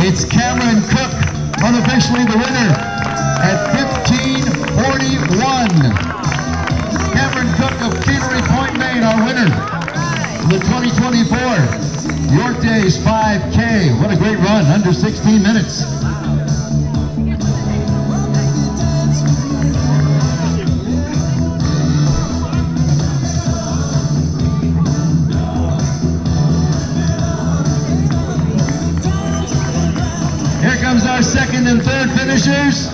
It's Cameron Cook, unofficially the winner at 15:41. Cameron Cook of Petery Point, Maine, our winner. The 2024 York Days 5K. What a great run, under 16 minutes. Here comes our second and third finishers.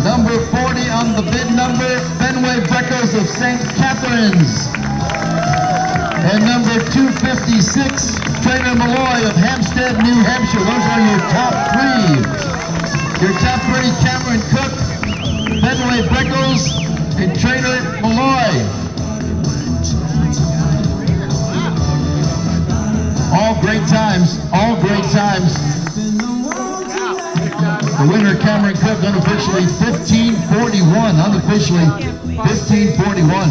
Number 40 on the bid number, Fenway Breckles of St. Catharines. And number 256, Trainer Malloy of Hampstead, New Hampshire. Those are your top three. Your top three, Cameron Cook, Fenway Breckles, and Trainer Malloy. All great times, all great times. The winner, Cameron Cook, unofficially 15:41, unofficially 15:41.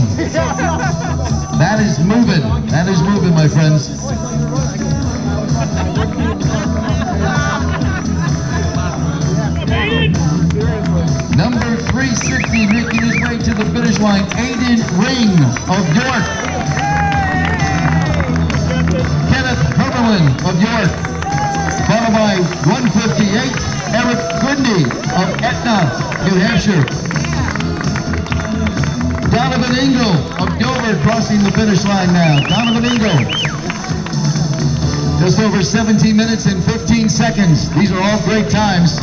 That is moving, my friends. Number 360 making his way to the finish line, Aiden Ring of York. Kenneth Hermelin of York, followed by 158, Eric Grundy of Etna, New Hampshire. Donovan Ingle of Dover crossing the finish line now. Donovan Ingle. Just over 17 minutes and 15 seconds. These are all great times.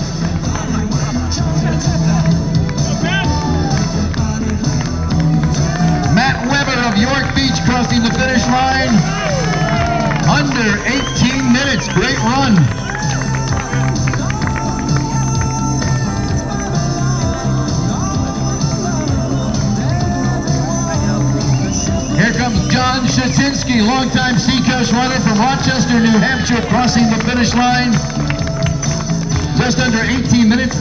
Matt Weber of York Beach crossing the finish line. Under 18 minutes. Great run. Here comes John Shatinsky, longtime Seacoast runner from Rochester, New Hampshire, crossing the finish line. Just under 18 minutes.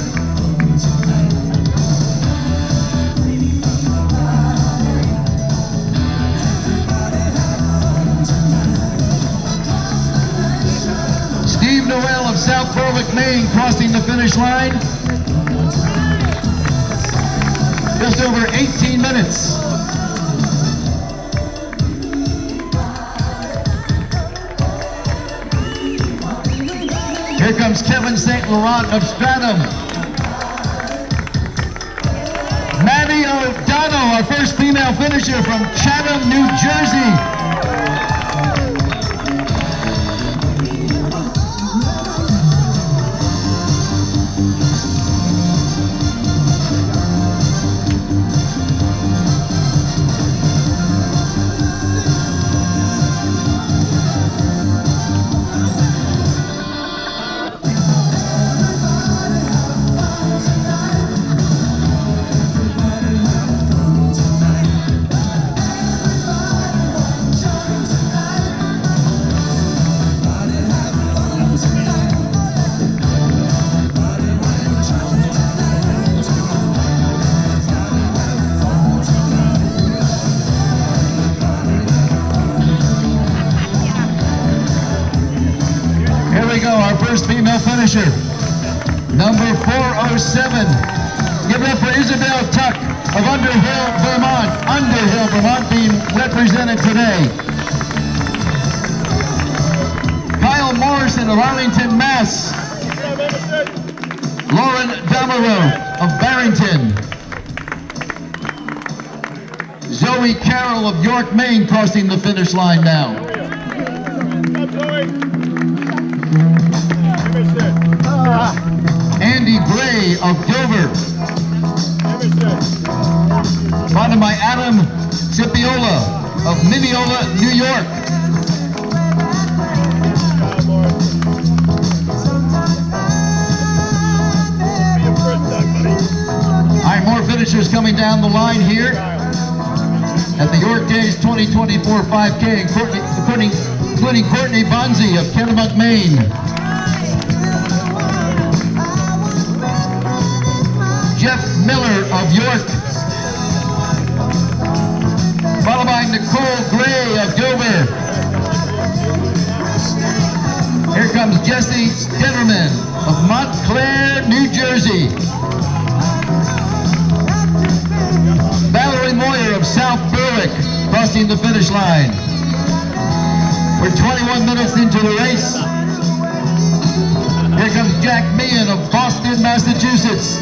Steve Noel of South Berwick, Maine, crossing the finish line. Just over 18 minutes. Here comes Kevin St. Laurent of Stratham. Maddie O'Donnell, our first female finisher from Chatham, New Jersey. Our first female finisher, number 407. Give it up for Isabel Tuck of Underhill, Vermont. Underhill, Vermont being represented today. Kyle Morrison of Arlington, Mass. Lauren Damerow of Barrington. Zoe Carroll of York, Maine, crossing the finish line now. Andy Gray of Dover. Followed by Adam Cipiola of Mineola, New York. All right, more finishers coming down the line here at the York Days 2024 5K, including Courtney Bonzi of Kennebunk, Maine. Jeff Miller of York, followed by Nicole Gray of Dover. Here comes comes Jesse Dennerman of Montclair, New Jersey. Valerie Moyer of South Berwick crossing the finish line. We're 21 minutes into the race. Here comes Jack Meehan of Boston, Massachusetts.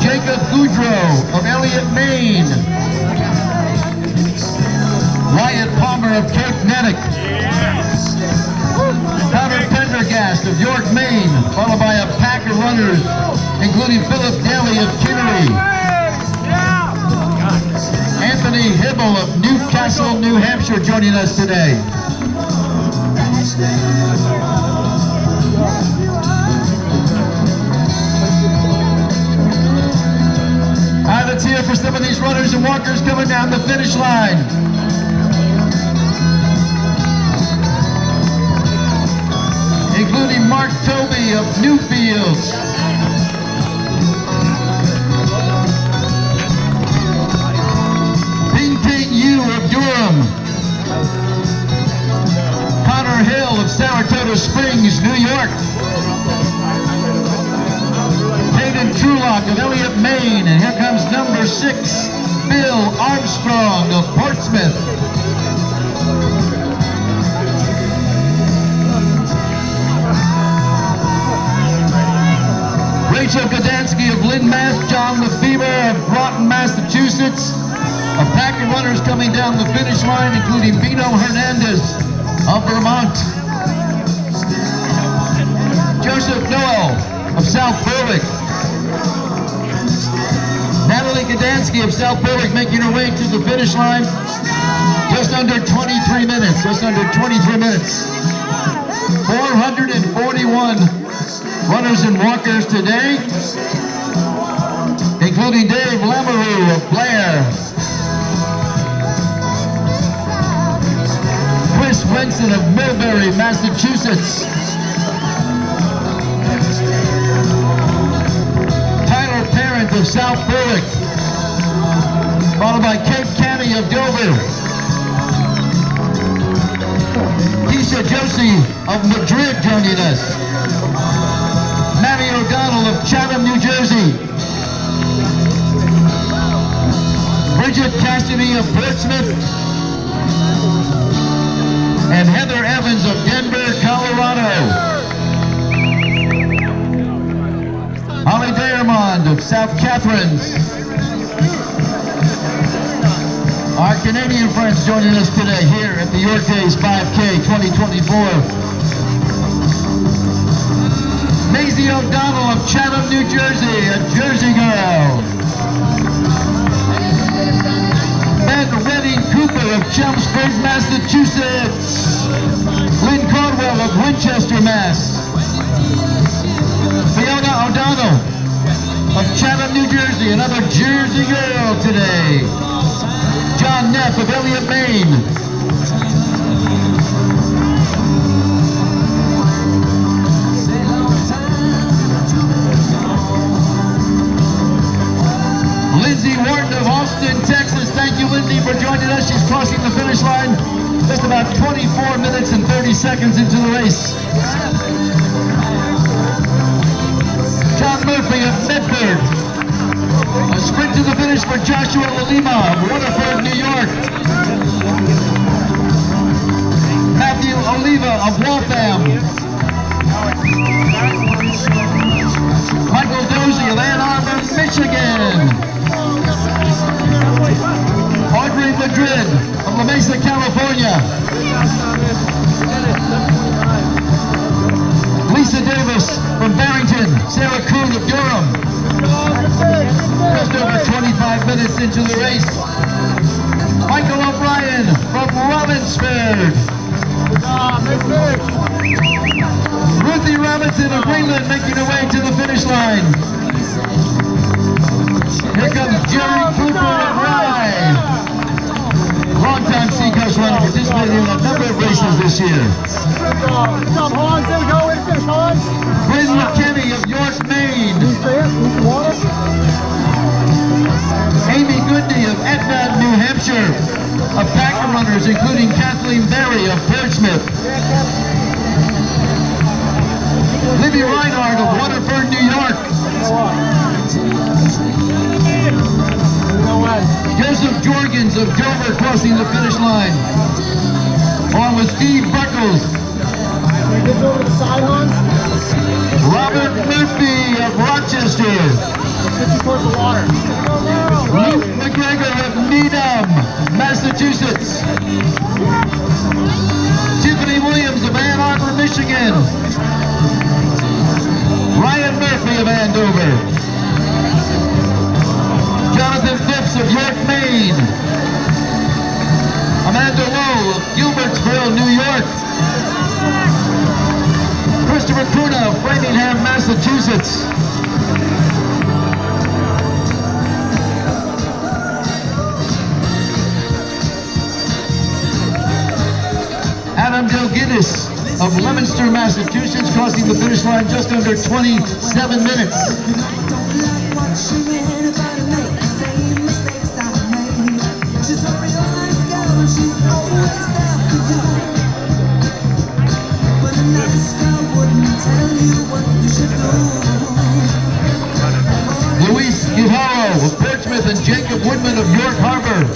Jacob Goudreau of Elliott, Maine. Wyatt Palmer of Cape Nettic. Connor Pendergast of York, Maine, followed by a pack of runners, including Philip Daly of Kittery. Anthony Hibble of Newcastle, New Hampshire, joining us today. All right, let's hear for some of these runners and walkers coming down the finish line. Including Mark Toby of Newfields. Ping Ping Yu of Durham. Connor Hill of Saratoga Springs, New York. Hayden Trulock of Elliott, Maine. And here comes number 6, Bill Armstrong of Portsmouth. Rachel Gdansky of Lynn, Mass. John Lefebvre of Groton, Massachusetts. A pack of runners coming down the finish line, including Vino Hernandez of Vermont. Joseph Noel of South Berwick. Natalie Gdansky of South Berwick making her way to the finish line. Just under 23 minutes, just under 23 minutes. 441 runners and walkers today, including Dave Lamoureux of Blair. Chris Wenson of Millbury, Massachusetts. Tyler Parent of South Berwick, followed by Kate Canny of Dover. Keisha Josie of Madrid joining us. Matty O'Donnell of Chatham, New Jersey. Bridget Cassidy of Portsmouth. And Heather Evans of Denver, Colorado. Holly Diamond of South Catharines. Our Canadian friends joining us today here at the York Days 5K 2024. Maisie O'Donnell of Chatham, New Jersey, a Jersey girl. Ben Redding Cooper of Chelmsford, Massachusetts. Lynn Caldwell of Winchester, Mass. Fiona O'Donnell of Chatham, New Jersey, another Jersey girl today. John Neff of Elliott, Maine. Lindsay Wharton of Austin, Texas. Thank you, Lindsay, for joining us. She's crossing the finish line just about 24 minutes and 30 seconds into the race. John Murphy of Medford. A sprint to the finish for Joshua Lalima of Waterford, New York. Matthew Oliva of Waltham. Michael Dozie of Ann Arbor, Michigan. Audrey Madrid of La Mesa, California. Lisa Davis from Barrington. Sarah Kuhn of Durham. Just over 25 minutes into the race. Michael O'Brien from Rollinsford. Ruthie Robinson of Greenland making her way to the finish line. Here comes Jerry Cooper of Rye. Longtime Seacoast runner, participated in a number of races this year. Bryn McKinney of York, Maine. Joseph Jorgens of Dover crossing the finish line. On with Steve Buckles. Robert Murphy of Rochester. Luke McGregor of Needham, Massachusetts. Tiffany Williams of Ann Arbor, Michigan. Ryan Murphy of Andover. Jonathan Phipps of York, Maine. Amanda Lowe of Gilbertsville, New York. Christopher Kuna of Framingham, Massachusetts. Adam Delginis of Leominster, Massachusetts, crossing the finish line just under 27 minutes. Luis Guijarro of Portsmouth and Jacob Woodman of York Harbor.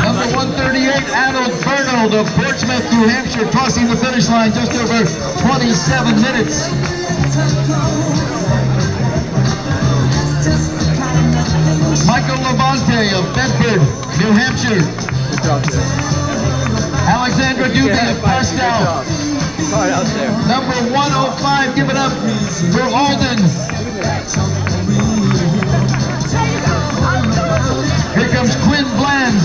Number 138, Arnold Bernold of Portsmouth, New Hampshire, crossing the finish line just over 27 minutes. Michael Levante of Bedford, New Hampshire. Alexandra Doobie of Pascal. Number 105, give it up for Alden. Here comes Quinn Bland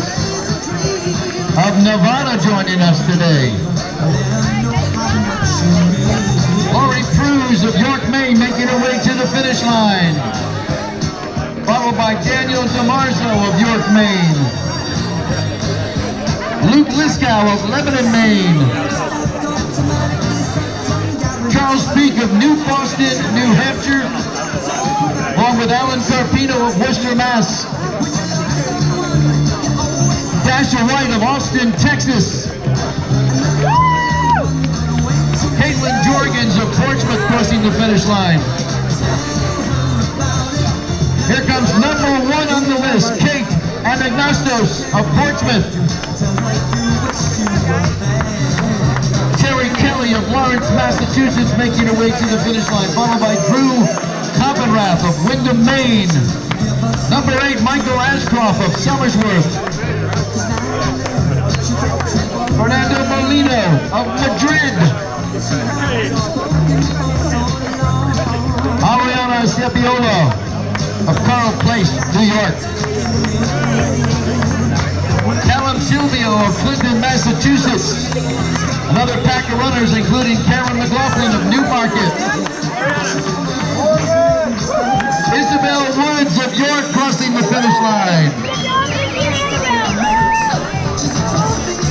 of Nevada joining us today. Lori Cruz of York, Maine, making her way to the finish line. Followed by Daniel DeMarzo of York, Maine. Luke Liskow of Lebanon, Maine. Charles Peak of New Boston, New Hampshire, along with Alan Carpino of Worcester, Mass. Dasha White of Austin, Texas. Caitlin Jorgens of Portsmouth crossing the finish line. Here comes number 1 on the list, Kate Anagnostos of Portsmouth. Terry Kelly of Lawrence, Massachusetts, making her way to the finish line, followed by Drew Koppenrath of Windham, Maine. Number 8, Michael Ashcroft of Somersworth. Fernando Molino of Madrid. Ariana Sepiola of Carl Place, New York. Callum Silvio of Clinton, Massachusetts. Another pack of runners, including Karen McLaughlin of Newmarket. Isabel Woods of York crossing the finish line.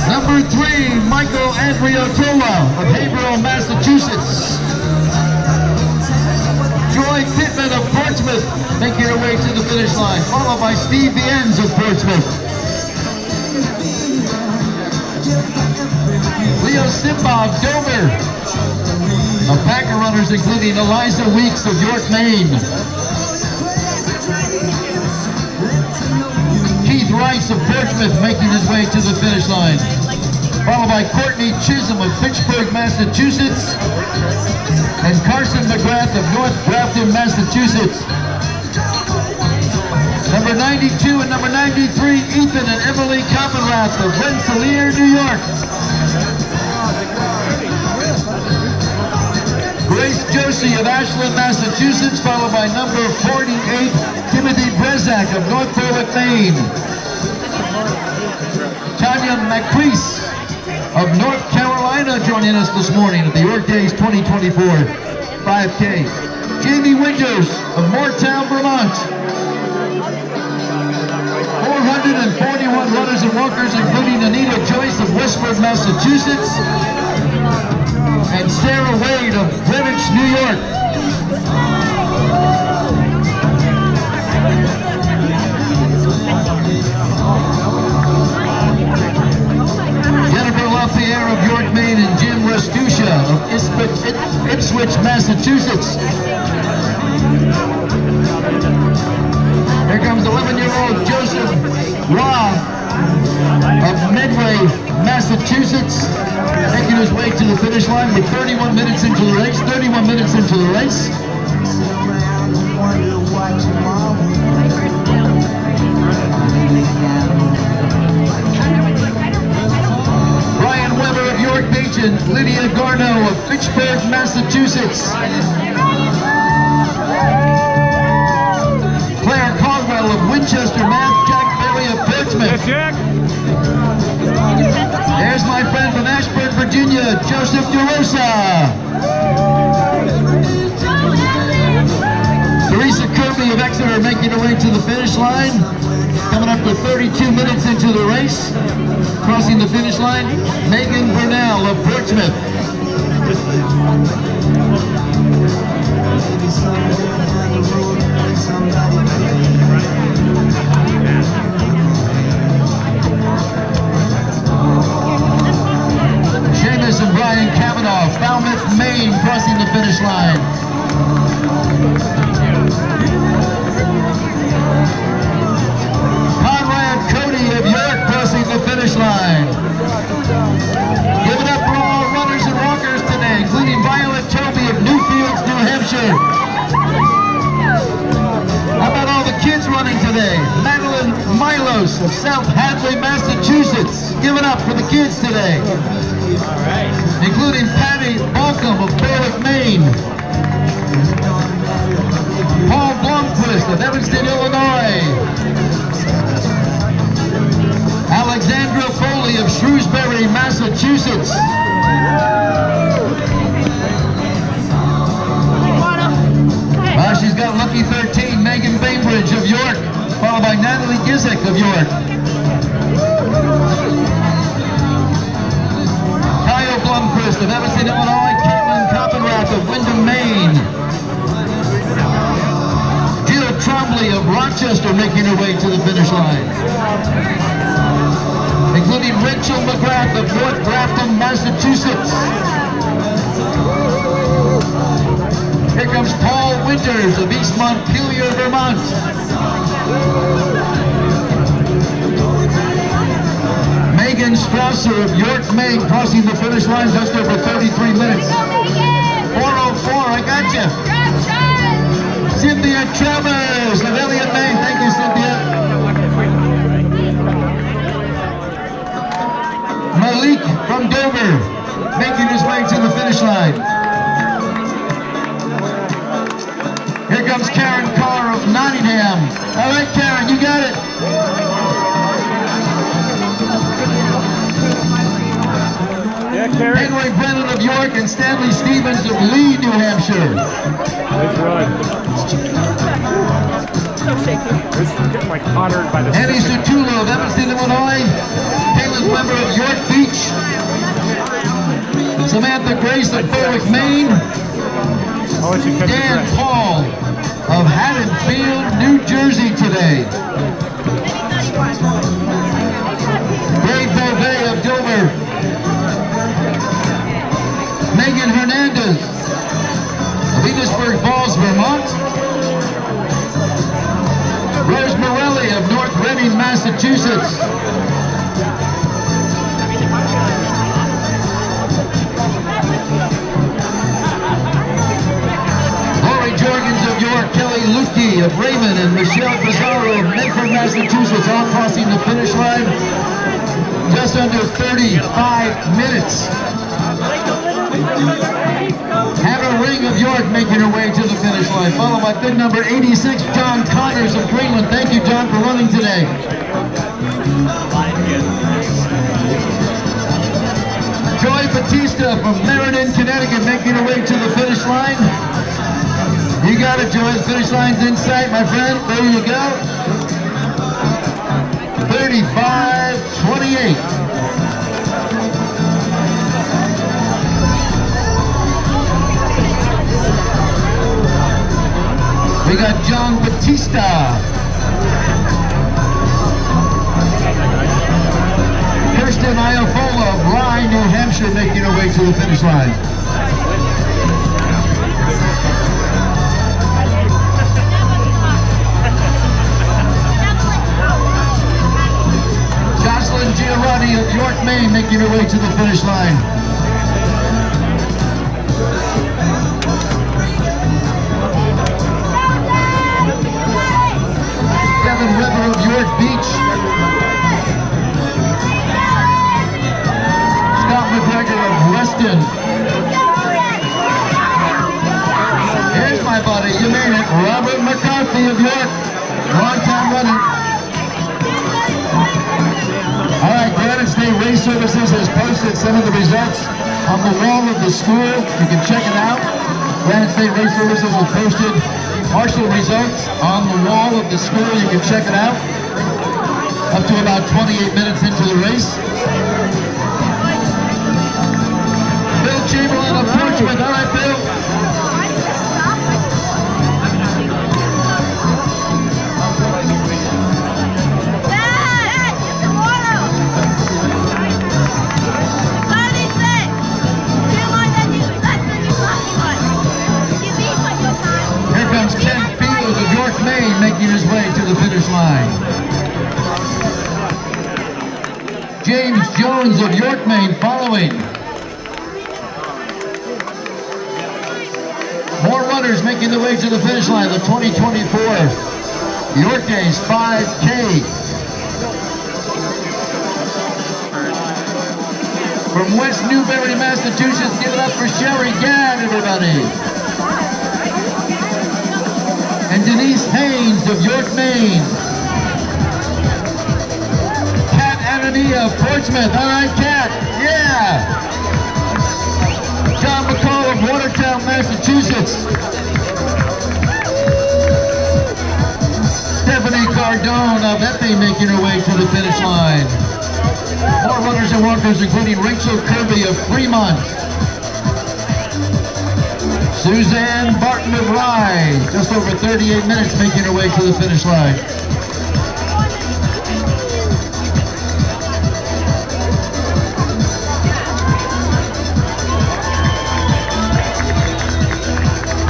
Number 3, Michael Andriotola of Haverhill, Massachusetts. Joy Pittman of Portsmouth making her way to the finish line, followed by Steve Viennes of Portsmouth. Leo Simba of Dover. A pack of runners including Eliza Weeks of York, Maine. Keith Rice of Portsmouth making his way to the finish line, followed by Courtney Chisholm of Fitchburg, Massachusetts, and Carson McGrath of North Grafton, Massachusetts. Number 92 and number 93, Ethan and Emily Koppenrath of Rensselaer, New York. Grace Josie of Ashland, Massachusetts, followed by number 48, Timothy Brezak of North Berwick, Maine. Tanya McCrease of North Carolina joining us this morning at the York Days 2024 5K. Jamie Winters of Moortown, Vermont. 441 runners and walkers, including Anita Joyce of Westford, Massachusetts, and Sarah Wade of Greenwich, New York. Jennifer LaPierre of York, Maine, and Jim Restusha of Ipswich, Massachusetts. Here comes 11-year-old Joseph Robb of Medway, Massachusetts, making his way to the finish line with 31 minutes into the race. 31 minutes into the race. Brian Weber of York Beach and Lydia Garneau of Fitchburg, Massachusetts. Claire Caldwell of Winchester, Mass. Jack Berry of Portsmouth. Jack. There's my friend from Ashburn, Virginia, Joseph DeRosa. Teresa Kirby of Exeter making her way to the finish line. Coming up to 32 minutes into the race. Crossing the finish line, Megan Burnell of Portsmouth. Seamus and Brian Cavanaugh, Falmouth, Maine, crossing the finish line. Conrad Cody of York crossing the finish line. Give it up for all runners and walkers today, including Violet Toby of Newfields, New Hampshire. How about all the kids running today? Madeline Milos of South Hadley, Massachusetts. Give it up for the kids today. All right. Including Patty Balcom of Berwick, Maine. Paul Blomquist of Evanston, Illinois. Alexandra Foley of Shrewsbury, Massachusetts. She's got lucky 13, Megan Bainbridge of York, followed by Natalie Gizik of York. Kyle Blomquist of Evanston, Illinois. Caitlin Koppenrath of Windham, Maine. Jill Trombley of Rochester making her way to the finish line. Including Rachel McGrath of North Grafton, Massachusetts. Here comes Paul Winters of East Montpelier, Vermont. Megan Strasser of York, Maine, crossing the finish line just over 33 minutes. 4:04, I got you. Cynthia Travers of Elliott, Maine. Thank you, Cynthia. Malik from Dover, making his way to the finish line. Here comes Karen Carr of Nottingham. All right, Karen, you got it. Yeah, Karen. Henry Brennan of York and Stanley Stevens of Lee, New Hampshire. Nice run. This is getting like honored by the Annie Sutulo of Evanston, Illinois. Caitlin Weber of York Beach. Samantha Grace of Berwick, Maine. Dan Paul of Haddonfield, New Jersey today. Dave Beauvais of Dover. Megan Hernandez of Enosburg Falls, Vermont. Rose Morelli of North Reading, Massachusetts. Jorgens of York, Kelly Lutke of Raymond, and Michelle Pizarro of Medford, Massachusetts, all crossing the finish line just under 35 minutes. Hannah Ring of York making her way to the finish line, followed by bid number 86, John Connors of Greenland. Thank you, John, for running today. Joy Batista from Meriden, Connecticut, making her way to the finish line. You got it, Joy. The finish line's in sight, my friend. There you go. 35-28. We got John Batista. Kirsten Iofola of Rye, New Hampshire, making her way to the finish line. making her way to the finish line. Kevin Weber of York Beach. Scott McGregor of Weston. Here's my buddy, you made it. Robert McCarthy of York. Long time running. All right, Granite State Race Services has posted some of the results on the wall of the school. You can check it out. Granite State Race Services has posted partial results on the wall of the school. You can check it out. Up to about 28 minutes into the race. Bill Chamberlain of Portsmouth. All right, Bill. Maine making his way to the finish line. James Jones of York, Maine following. More runners making their way to the finish line. The 2024 York Days 5K. From West Newbury, Massachusetts, give it up for Sherry Gadd, everybody. And Denise Haynes of York, Maine. Kat Anania of Portsmouth. All right, Kat. Yeah. John McCall of Watertown, Massachusetts. Stephanie Cardone of Epping making her way to the finish line. More runners and walkers, including Rachel Kirby of Fremont. Suzanne Barton of Rye, just over 38 minutes making her way to the finish line.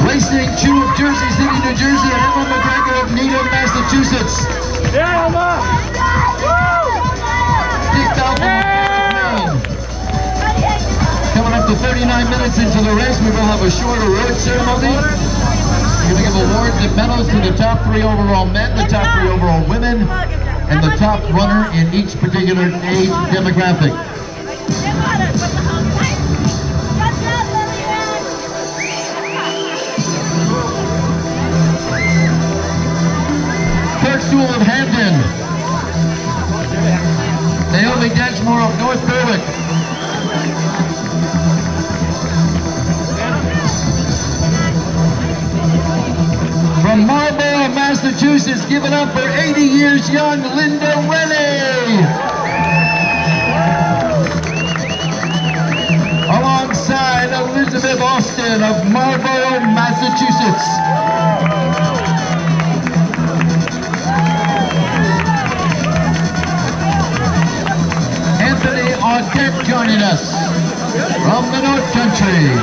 Racing Chew of Jersey City, New Jersey, and Emma McGregor of Needham, Massachusetts. Yeah, Emma! Dick Dalton. Coming up to 39 minutes into the race, we will have a shorter road ceremony. We're going to give awards and medals to the top 3 overall men, the top 3 overall women, and the top runner in each particular age demographic. Kirk Sewell of Hampton. Naomi Densmore of North Berwick. From Marlborough, Massachusetts, give it up for 80 years young Linda Rennie. Alongside Elizabeth Austin of Marlborough, Massachusetts. Anthony Audette joining us from the North Country.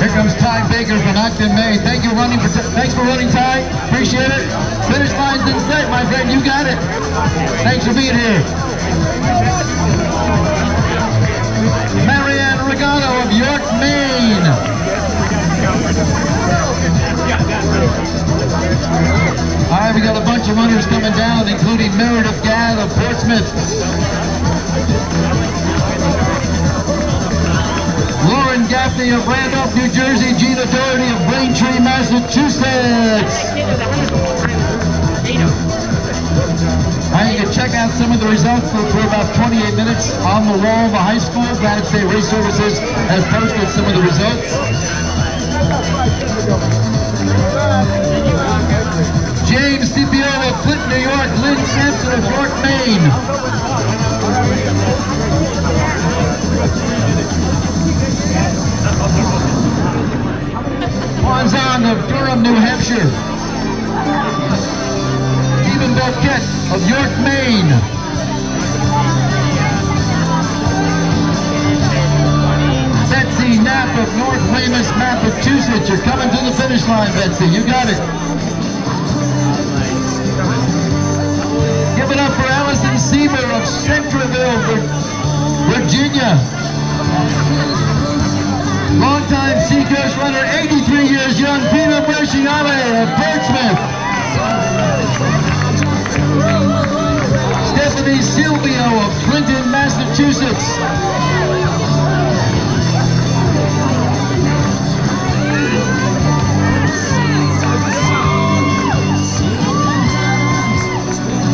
Here comes Ty Baker from Acton, Maine. Thanks for running, Ty. Appreciate it. Finish line's in sight, my friend. You got it. Thanks for being here. Marianne Regano of York, Maine. All right, we got a bunch of runners coming down, including Meredith Gadd of Portsmouth. Lauren Gaffney of Randolph, New Jersey. Gina Doherty of Braintree, Massachusetts. You can check out some of the results for about 28 minutes on the wall of the high school. Granite State Race Services has posted some of the results. James Cipione of Clinton, New York. Lynn Sampson of York, Maine. Wanzan of Durham, New Hampshire. Stephen Belkett of York, Maine. Massachusetts. You're coming to the finish line, Betsy. You got it. Give it up for Allison Sieber of Centreville, Virginia. Longtime Seacoast runner, 83 years young, Pino Bresciale of Portsmouth. Stephanie Silvio of Clinton, Massachusetts.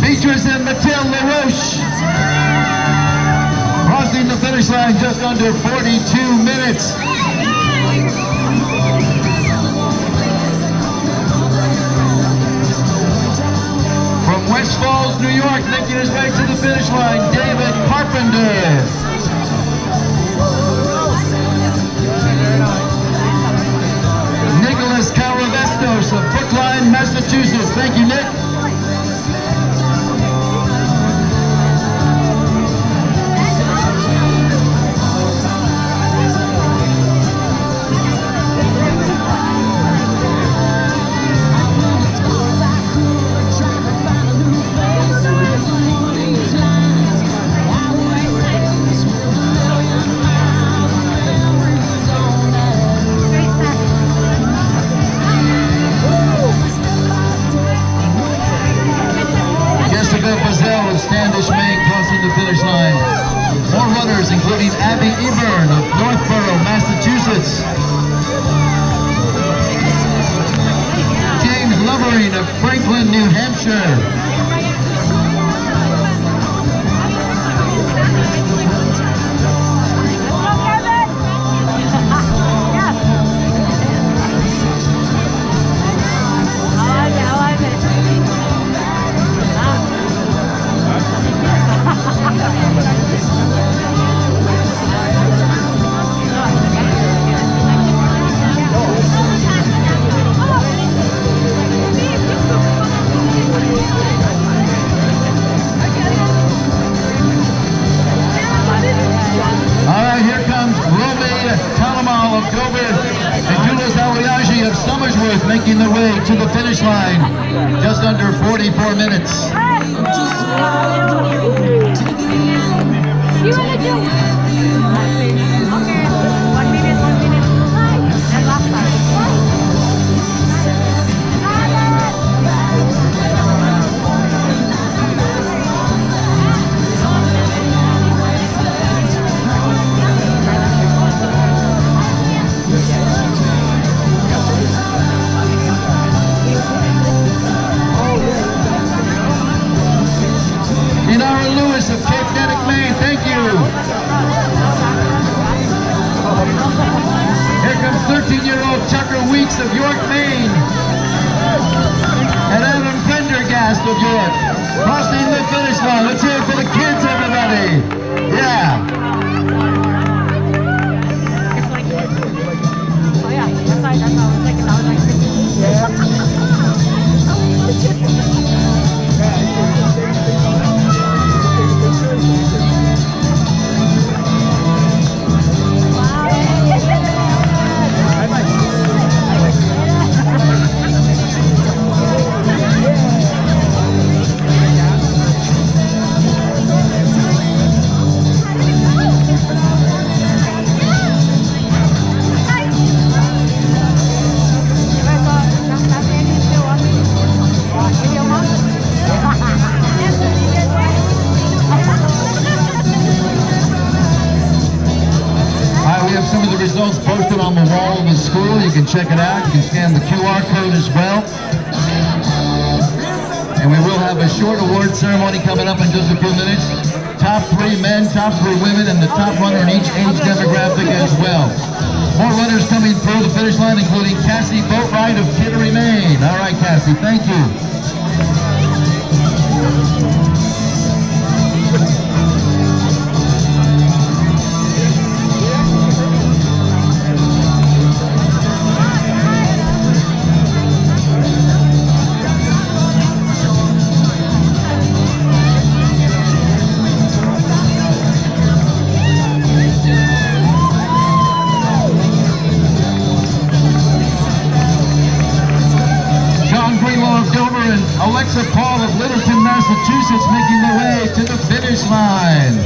Beatrice and Mathilde LaRoche. Crossing the finish line just under 42 minutes. From West Falls, New York, making his way to the finish line, David Carpenter. Nicholas Caravestos of Brookline, Massachusetts. Thank you, Nick. Standish, Maine, crossing the finish line. More runners, including Abby Eburn of Northborough, Massachusetts. James Lovering of Franklin, New Hampshire. Making their way to the finish line, just under 44 minutes. Of Cape Nettic, Maine, thank you. Here comes 13-year-old Tucker Weeks of York, Maine. And Adam Prendergast of York. Crossing the finish line. Let's hear it for the kids, everybody. Yeah. Oh yeah, that's why I was like, Results posted on the wall of the school. You can check it out. You can scan the QR code as well. And we will have a short award ceremony coming up in just a few minutes. Top 3 men, top 3 women, and the top runner in each age demographic as well. More runners coming through the finish line, including Cassie Boatwright of Kittery, Maine. All right, Cassie, thank you. Alexa Paul of Littleton, Massachusetts, making their way to the finish line.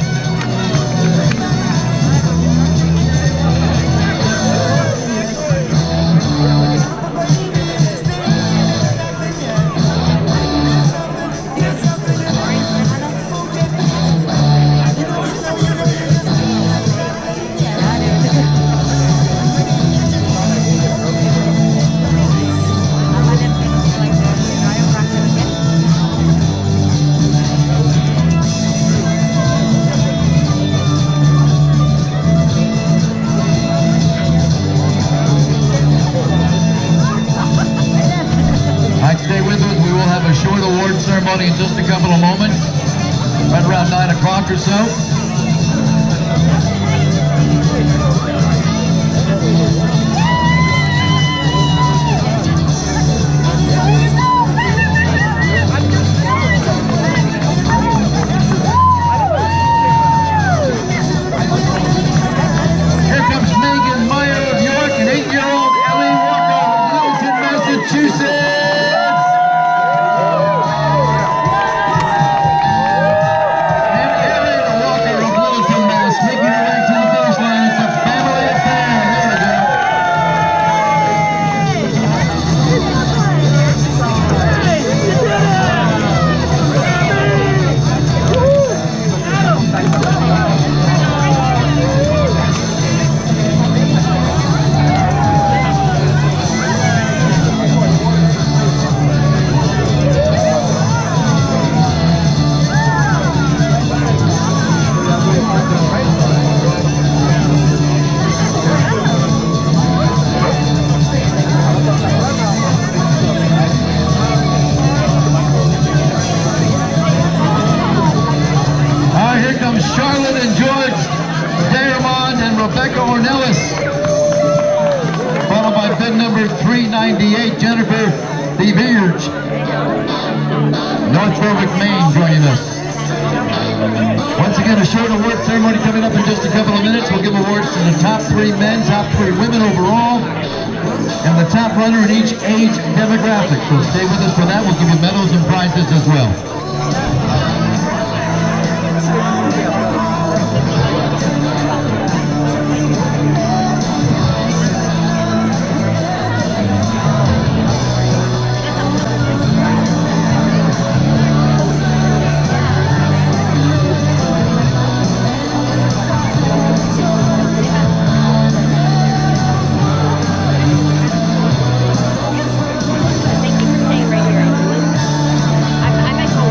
Stay with us. We will have a short award ceremony in just a couple of moments, right around 9 o'clock or so. Here comes Megan Meyer of York and 8-year-old Ellie Walker of Littleton, Massachusetts. Charlotte and George Diamond and Rebecca Ornelas, followed by bid number 398, Jennifer DeVierge. North Berwick, Maine, joining us. Once again, a short award ceremony coming up in just a couple of minutes. We'll give awards to the top 3 men, top 3 women overall, and the top runner in each age demographic. So stay with us for that. We'll give you medals and prizes as well. Thank you for staying right here. I might go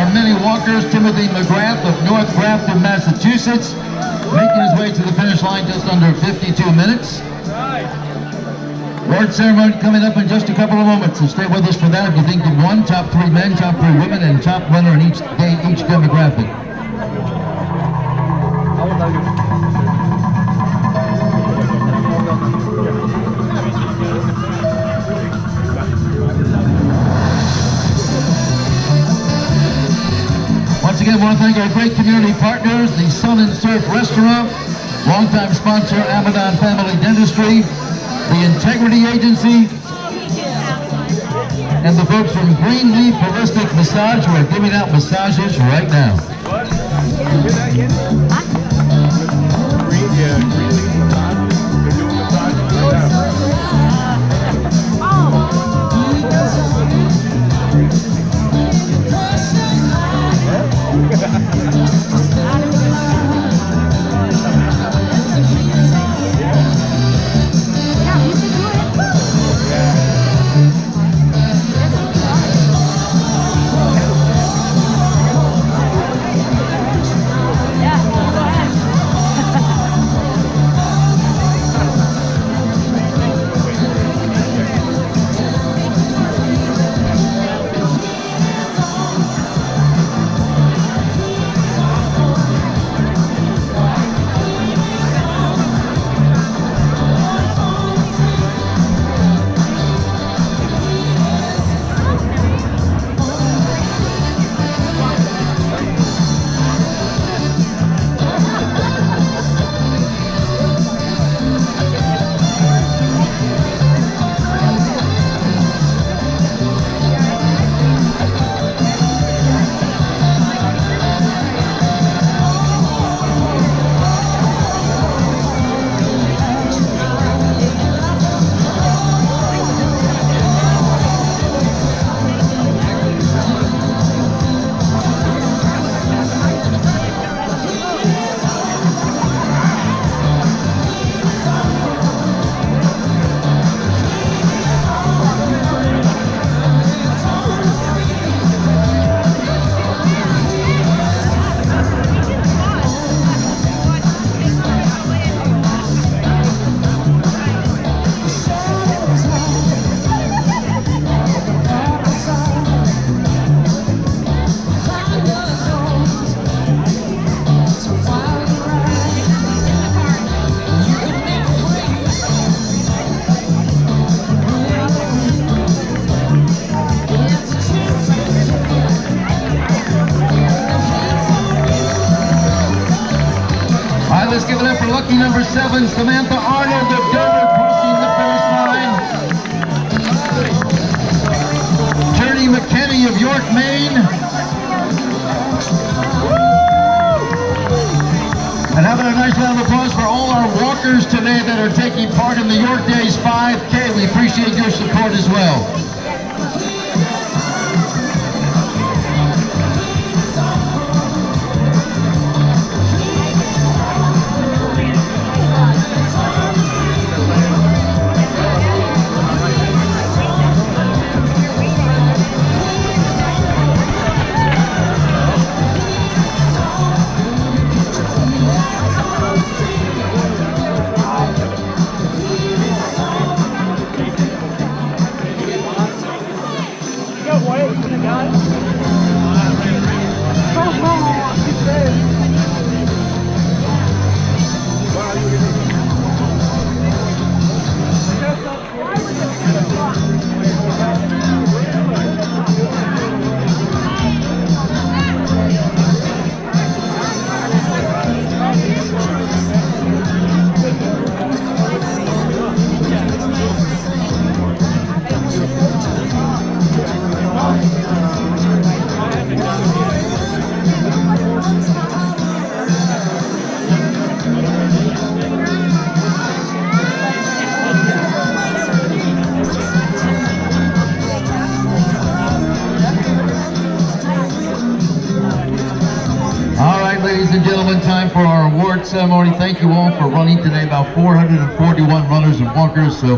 our mini walkers, Timothy McGrath of North Grafton, Massachusetts, making his way to the finish line just under 52 minutes. Award ceremony coming up in just a couple of moments, so stay with us for that. If you think you've won, top 3 men, top 3 women, and top winner in each day, each demographic. Once again, I want to thank our great community partners, the Sun and Surf Restaurant, longtime sponsor Amadon Family Dentistry, the Integrity Agency, and the folks from Greenleaf Holistic Massage who are giving out massages right now. What? Do that again? Greenleaf Massage. They're doing massages right now. Let's give it up for lucky number 7, Samantha Arnold of Dover, crossing the finish line. Journey McKinney of York, Maine. And having a nice round of applause for all our walkers today that are taking part in the York Days 5K. We appreciate your support as well. Ladies and gentlemen, time for our award ceremony. Thank you all for running today, about 441 runners and walkers. So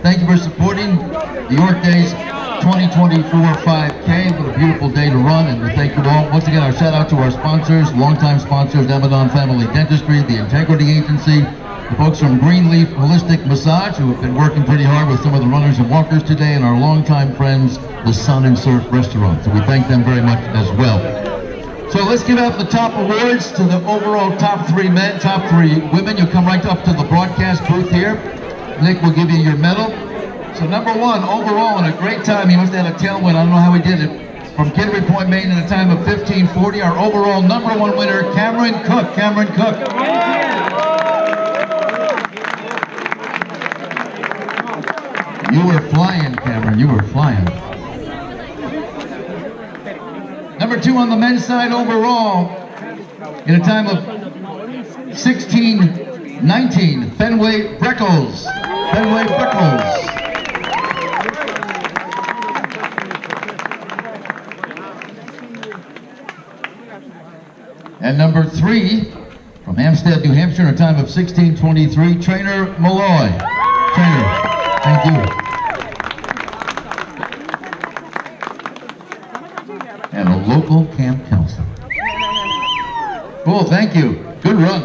thank you for supporting the York Days 2024 5K. What a beautiful day to run, and we thank you all. Once again, our shout out to our sponsors, longtime sponsors, Amadon Family Dentistry, the Integrity Agency, the folks from Greenleaf Holistic Massage, who have been working pretty hard with some of the runners and walkers today, and our longtime friends, the Sun and Surf Restaurant. So we thank them very much as well. So let's give out the top awards to the overall top 3 men, top 3 women. You come right up to the broadcast booth here. Nick will give you your medal. So number 1, overall, in a great time, he must have had a tailwind, I don't know how he did it, from Kittery Point, Maine, in a time of 15:40. Our overall number 1 winner, Cameron Cook. Cameron Cook. You were flying, Cameron, you were flying. Number 2 on the men's side overall, in a time of 16:19, Fenway Breckles. Fenway Breckles. And number 3, from Hampstead, New Hampshire, in a time of 16:23, Trainer Malloy. Trainer, thank you. And a local camp counselor. Cool, thank you. Good run.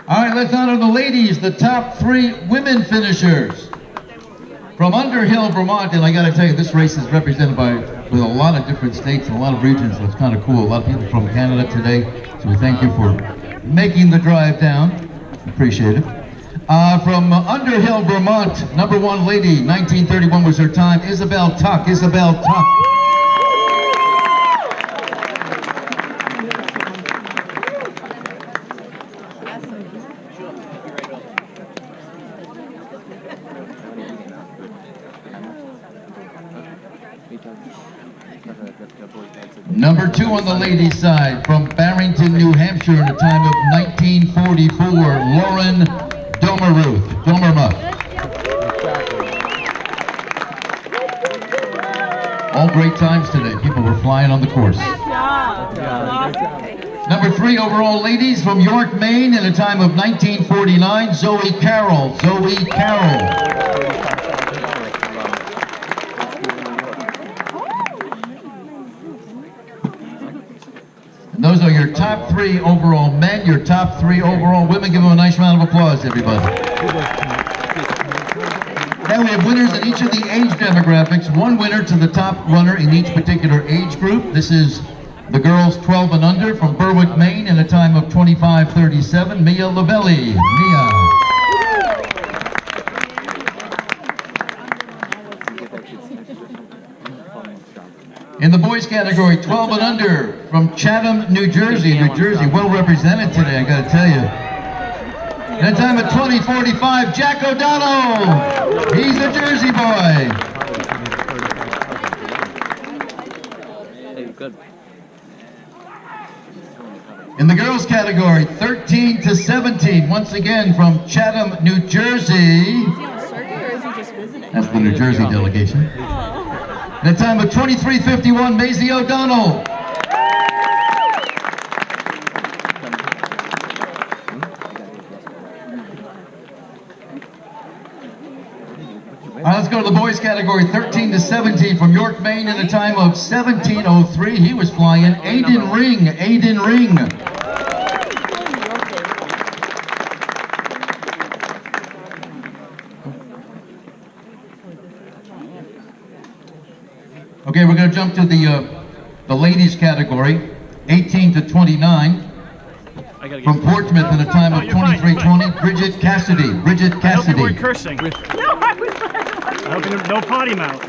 All right, let's honor the ladies, the top 3 women finishers. From Underhill, Vermont, and I gotta tell you, this race is represented with a lot of different states and a lot of regions, so it's kind of cool. A lot of people from Canada today, so we thank you for making the drive down. Appreciate it. From Underhill, Vermont, number 1 lady, 1931 was her time, Isabel Tuck. Isabel Tuck. Number 2 on the ladies' side, from Barrington, New Hampshire, in a time of 1944, Lauren Domermuth. All great times today. People were flying on the course. Number 3 overall ladies, from York, Maine, in a time of 1949, Zoe Carroll. Zoe Carroll. Those are your top 3 overall men, your top 3 overall women. Give them a nice round of applause, everybody. Now we have winners in each of the age demographics. 1 winner to the top runner in each particular age group. This is the girls 12 and under from Berwick, Maine, in a time of 25:37, Mia Lavelli. Mia. In the boys category, 12 and under, from Chatham, New Jersey. New Jersey, well represented today, I gotta tell you. In a time of 20:45, Jack O'Donnell. He's a Jersey boy. In the girls category, 13 to 17, once again from Chatham, New Jersey. That's the New Jersey delegation. In a time of 23:51, Maisie O'Donnell. All right, let's go to the boys category, 13 to 17 from York, Maine, in a time of 17:03. He was flying. Aiden Ring. Aiden Ring. Okay, we're going to jump to the ladies category, 18 to 29. From Portsmouth in a time of 23:20, Bridget Cassidy. Bridget Cassidy. I hope you weren't cursing. No, I was I hope you no potty mouth.